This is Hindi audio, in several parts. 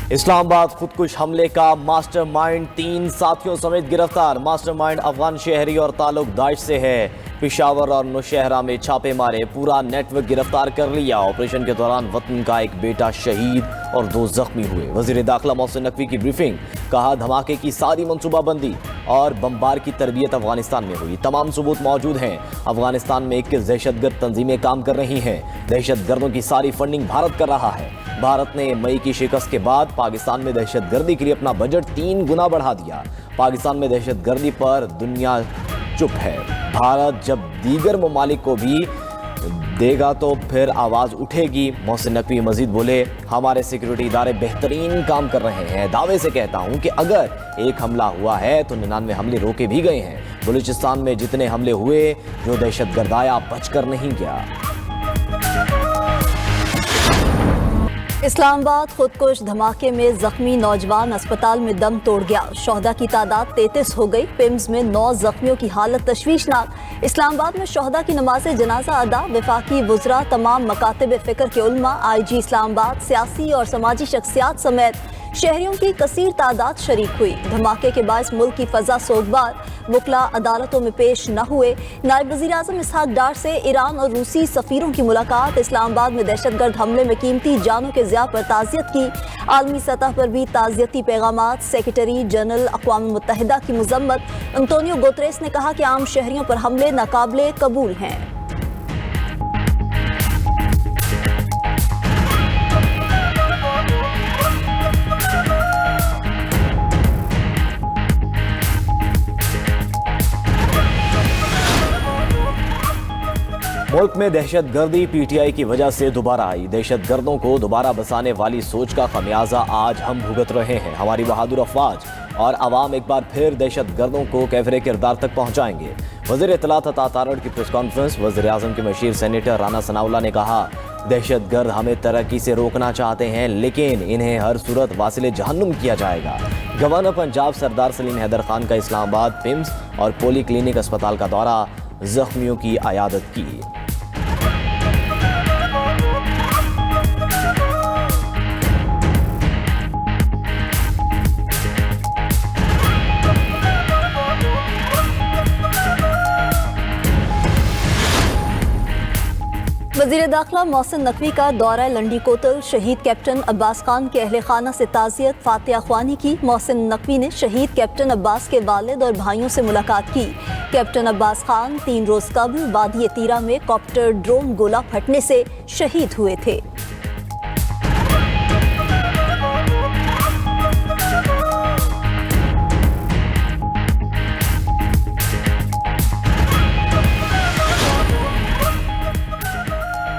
इस्लामाबाद खुदकुश हमले का मास्टरमाइंड 3 साथियों समेत गिरफ्तार। मास्टरमाइंड अफगान शहरी और ताल्लुक दाइश से है। पेशावर और नौशहरा में छापे मारे, पूरा नेटवर्क गिरफ्तार कर लिया। ऑपरेशन के दौरान वतन का एक बेटा शहीद और 2 जख्मी हुए। वजीर दाखिला मोहसिन नकवी की ब्रीफिंग, कहा धमाके की सारी मंसूबाबंदी और बमबार की तरबियत अफगानिस्तान में हुई। तमाम सबूत मौजूद हैं। अफगानिस्तान में 21 दहशतगर्द तंजीमें काम कर रही हैं। दहशतगर्दों की सारी फंडिंग भारत कर रहा है। भारत ने मई की शिकस्त के बाद पाकिस्तान में दहशतगर्दी के लिए अपना बजट 3 गुना बढ़ा दिया। पाकिस्तान में दहशतगर्दी पर दुनिया चुप है। भारत जब दीगर ममालिक को भी देगा तो फिर आवाज़ उठेगी। मोहसिन नकवी मजीद बोले, हमारे सिक्योरिटी इदारे बेहतरीन काम कर रहे हैं। दावे से कहता हूं कि अगर एक हमला हुआ है तो 99 हमले रोके भी गए हैं। बलूचिस्तान में जितने हमले हुए, जो दहशतगर्द आया बचकर नहीं गया। इस्लामाबाद खुदकुश धमाके में जख्मी नौजवान अस्पताल में दम तोड़ गया। शोहदा की तादाद 33 हो गई। पिम्स में 9 जख्मियों की हालत तशवीशनाक। इस्लामाबाद में शोहदा की नमाज जनाजा अदा। वफाकी वुज़रा, तमाम मकातिब फ़िक्र के उलमा, IG इस्लामाबाद, सियासी और समाजी शख्सियात समेत शहरियों की कसीर तादाद शरीक हुई। धमाके के बायस मुल्क की फ़ज़ा सोगवार। वकला अदालतों में पेश न हुए। नायब वज़ीर आज़म इसहाक डार से ईरान और रूसी सफ़ीरों की मुलाकात। इस्लामाबाद में दहशतगर्द हमले में कीमती जानों के ज़िया पर ताज़ियत की। आलमी सतह पर भी ताज़ियती पैगामात। सेक्रेटरी जनरल अक़वाम मुत्तहिदा की मज़म्मत। अंतोनियो गुतरेस ने कहा कि आम शहरियों पर हमले नाकाबिले कबूल हैं। मुल्क में दहशतगर्दी PTI की वजह से दोबारा आई। दहशतगर्दों को दोबारा बसाने वाली सोच का खमियाजा आज हम भुगत रहे हैं। हमारी बहादुर अफवाज और अवाम एक बार फिर दहशतगर्दों को कैफरे किरदार तक पहुंचाएंगे। वज़ीर इत्तलात अता तारड़ की प्रेस कॉन्फ्रेंस। वज़ीर आज़म के मशीर सेनेटर राना सनाउल्लाह ने कहा, दहशतगर्द हमें तरक्की से रोकना चाहते हैं, लेकिन इन्हें हर सूरत वासिले जहन्नुम किया जाएगा। गवर्नर पंजाब सरदार सलीम हैदर खान का इस्लामाबाद पिम्स और पोली क्लिनिक अस्पताल का दौरा, जख्मियों की अयादत की। वज़ीर दाखिला मोहसिन नकवी का दौरा लंडी कोतल। शहीद कैप्टन अब्बास खान के अहले खाना से ताज़ियत फातिहा ख्वानी की। मोहसिन नकवी ने शहीद कैप्टन अब्बास के वालिद और भाइयों से मुलाकात की। कैप्टन अब्बास खान 3 रोज़ कबल वादी तीरा में कॉप्टर ड्रोन गोला फटने से शहीद हुए थे।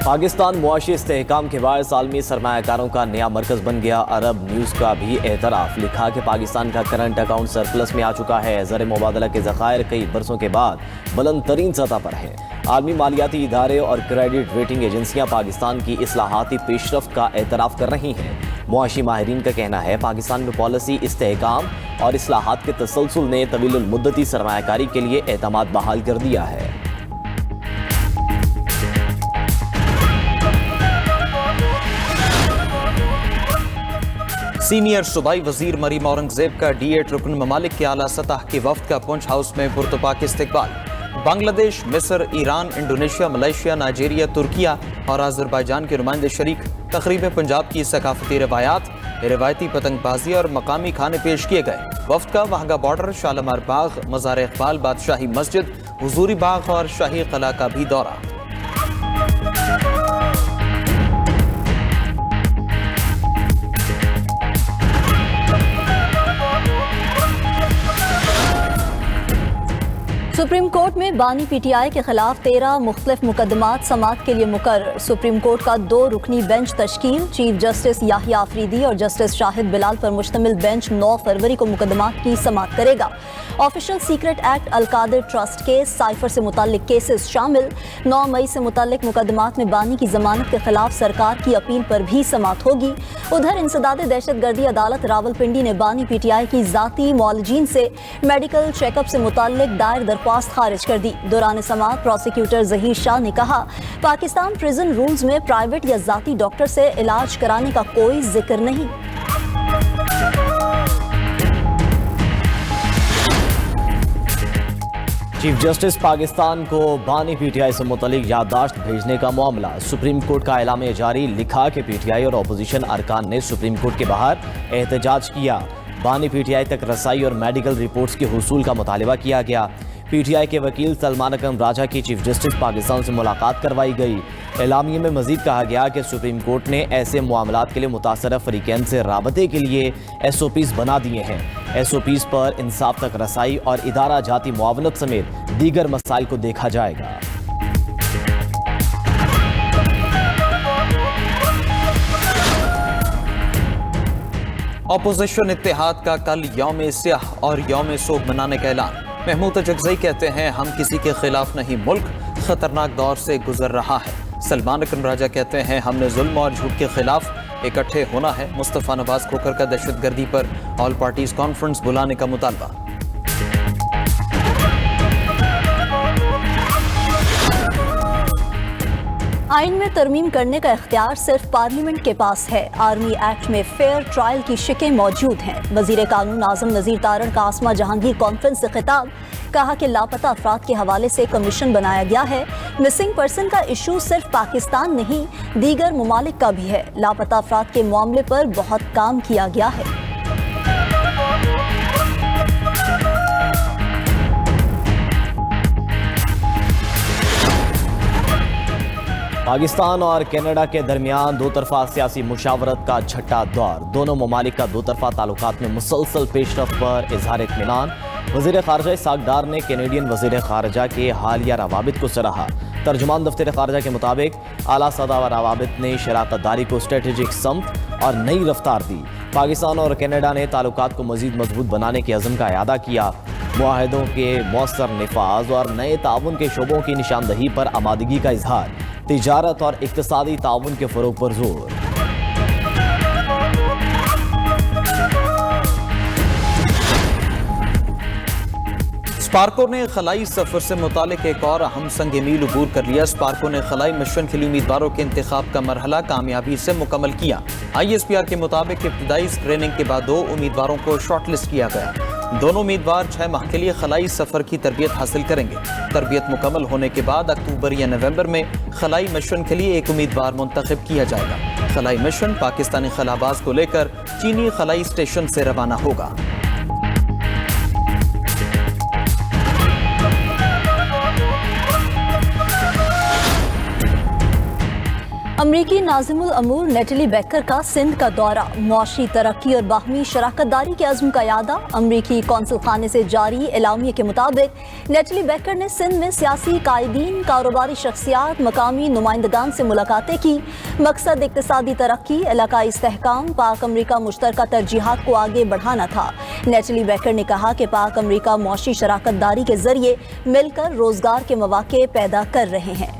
पाकिस्तान मुआशी इस्तेहकाम के बायस आलमी सरमायाकारों का नया मरकज़ बन गया। अरब न्यूज़ का भी एतराफ़, लिखा कि पाकिस्तान का करंट अकाउंट सरप्लस में आ चुका है। ज़र मुबादला के ज़खायर कई बरसों के बाद बुलंद तरीन सतह पर है। आलमी मालियाती इदारे और क्रेडिट रेटिंग एजेंसियाँ पाकिस्तान की इस्लाहाती पेशरफ्त का एतराफ़ कर रही हैं। मुआशी माहिरीन का कहना है, पाकिस्तान में पॉलिसी इस्तेहकाम और इस्लाहात के तसलसल ने तवील मुद्दती सरमायाकारी के लिए एतमाद बहाल कर दिया है। सीनियर सूबाई वजीर मरीम औरंगजेब का D8 रुकन ममालिक के आला सतह के वफ्द का पुंछ हाउस में पुरतपाक इस्तकबाल। बांग्लादेश, मिस्र, Iran, Indonesia, Malaysia, Nigeria, Türkiye और अजरबैजान के नुमाइंदे शरीक। तकरीब में पंजाब की सकाफती रवायात, रिवायती पतंगबाजी और मकामी खाने पेश किए गए। वफ्द का वाहगा बॉर्डर, शालीमार बाग, मज़ार इकबाल, बादशाही मस्जिद, हुजूरी बाग और शाही कला का भी दौरा। सुप्रीम कोर्ट में बानी PTI के खिलाफ 13 मुख्तलिफ मुकदमात समाअत के लिए मुकर्रर। सुप्रीम कोर्ट का 2 रुकनी बेंच तश्कील। चीफ जस्टिस याहिया आफरीदी और जस्टिस शाहिद बिलाल पर मुश्तमिल बेंच 9 फरवरी को मुकदमात की समाअत करेगा। Official secret act, Al-Qadir trust case, cipher से मुताल्लिक केसेस शामिल। 9 मई से मुताल्लिक मुकदमात में बानी की जमानत के खिलाफ सरकार की अपील पर भी समाअत होगी। उधर इंसदाद दहशतगर्दी अदालत रावलपिंडी ने बानी PTI की जाती मौलजीन से मेडिकल चेकअप से मुताल्लिक दायर दरख्वास्त खारिज कर दी। दौरान समाअत प्रोसिक्यूटर जहीर शाह ने कहा, पाकिस्तान प्रिजन रूल्स में प्राइवेट या जाती डॉक्टर से इलाज कराने का कोई जिक्र नहीं। चीफ जस्टिस पाकिस्तान को बानी पीटीआई से मुतल्लिक याददाश्त भेजने का मामला। सुप्रीम कोर्ट का ऐलान जारी, लिखा कि पीटीआई और अपोजिशन अरकान ने सुप्रीम कोर्ट के बाहर एहतजाज किया। बानी पीटीआई तक रसाई और मेडिकल रिपोर्ट्स के हुसूल का मुतालबा किया गया। पीटीआई के वकील सलमान अकरम राजा की चीफ जस्टिस पाकिस्तान से मुलाकात करवाई गई। एलामिये में मजीद कहा गया कि सुप्रीम कोर्ट ने ऐसे मामलात के लिए मुतासरा फरीकैन से राबते के लिए SOPs बना दिए हैं। SOPs पर इंसाफ तक रसाई और इदारा जाती मुआवनत समेत दीगर मसाइल को देखा जाएगा। अपोजिशन इत्तेहाद का कल यौम स्याह और यौम सोग मनाने का ऐलान। महमूद अजगज़ई कहते हैं, हम किसी के खिलाफ नहीं, मुल्क खतरनाक दौर से गुजर रहा है। सलमान अकरम राजा कहते हैं, हमने जुल्म और झूठ के खिलाफ इकट्ठे होना है। मुस्तफ़ा नवाज खोखर का दहशतगर्दी पर ऑल पार्टीज कॉन्फ्रेंस बुलाने का मुतालबा। आइन में तरमीम करने का इख्तियार सिर्फ पार्लियामेंट के पास है। आर्मी एक्ट में फेयर ट्रायल की शिकें मौजूद हैं। वजीर कानून आजम नज़ीर तारण का आसमा जहांगीर कॉन्फ्रेंस से खिताब, कहा कि लापता अफराद के हवाले से कमीशन बनाया गया है। मिसिंग पर्सन का इशू सिर्फ पाकिस्तान नहीं, दीगर ममालिक का भी है। लापता अफराद के मामले पर बहुत काम किया गया है। पाकिस्तान और कनाडा के दरमियान दो तरफा सियासी मुशावरत का छठा दौर। दोनों ममालिक का दो तरफा ताल्लुकात में मुसलसल पेशरफ पर इजहार इत्मीनान। वज़ीर ख़ारजा इसहाक़ डार ने कैनेडियन वज़ीर ख़ारजा के हालिया रवाबित को सराहा। तर्जुमान दफ्तर ख़ारजा के मुताबिक आला सदा व रवाबित ने शराकत दारी को स्ट्रेटेजिक समत और नई रफ्तार दी। पाकिस्तान और कनाडा ने ताल्लुकात को मज़ीद मजबूत बनाने के अज़म का इआदा किया। मुआहदों के मौसर निफाज और नए ताउन के शोबों की निशानदही पर आमादगी का इजहार। तिजारत और इक़्तिसादी ताउन के फ़रोग़ पर जोर। स्पार्को ने खलाई सफर से मुतालिक एक और अहम संग मील अबूर कर लिया। स्पार्को ने खलाई मिशन के लिए उम्मीदवारों के इंतखाब का मरहला कामयाबी से मुकम्मल किया। ISPR के मुताबिक इब्तदाई स्क्रीनिंग के बाद 2 उम्मीदवारों को शॉर्टलिस्ट किया गया। दोनों उम्मीदवार 6 माह के लिए खलाई सफर की तरबियत हासिल करेंगे। तरबियत मुकम्मल होने के बाद अक्टूबर या नवंबर में खलाई मिशन के लिए एक उम्मीदवार मुंतखब किया जाएगा। खलाई मिशन पाकिस्तानी खलाबाज को लेकर चीनी खलाई स्टेशन से रवाना होगा। अमरीकी नाज़िमुल अमूर नेटली बेकर का सिंध का दौरा। मुआशी तरक्की और बाहमी शराकत दारी के अज़्म का यादा। अमरीकी कौंसल खाने से जारी एलामिये के मुताबिक नेटली बेकर ने सिंध में सियासी कायदीन, कारोबारी शख्सियात, मकामी नुमाइंदगान से मुलाकातें की। मकसद इक़्तिसादी तरक्की, इलाकाई इस्तेहकाम, पाक अमरीका मुश्तरका तरजीहात को आगे बढ़ाना था। नेटली बेकर ने कहा कि पाक अमरीका मुआशी शराकत दारी के जरिए मिलकर रोजगार के मौके पैदा कर रहे हैं।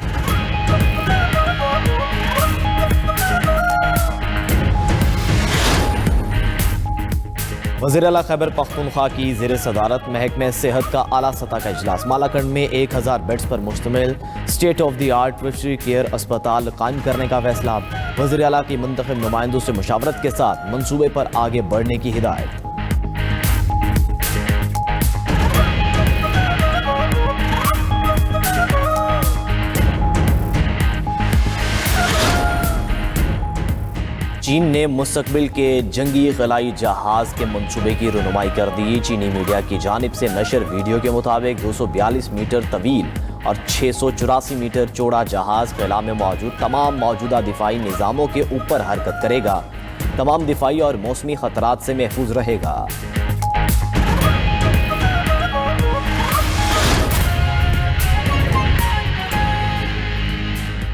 वज़ीर आला खैबर पख्तूनख्वा की ज़ेर सदारत महकमे सेहत का आला सतह का इजलास। मालाकंड में 1000 बेड्स पर मुश्तमिल state of the art tertiary care अस्पताल कायम करने का फैसला। वज़ीर आला की मुंतखब नुमाइंदों से मुशावरत के साथ मंसूबे पर आगे बढ़ने की हिदायत। चीन ने मुस्तकबिल के जंगी खलाई जहाज के मंसूबे की रुनुमाई कर दी। चीनी मीडिया की जानिब से नशर वीडियो के मुताबिक 242 मीटर तवील और 684 मीटर चौड़ा जहाज खला में मौजूद तमाम मौजूदा दिफाई निज़ामों के ऊपर हरकत करेगा। तमाम दिफाई और मौसमी खतरात से महफूज रहेगा।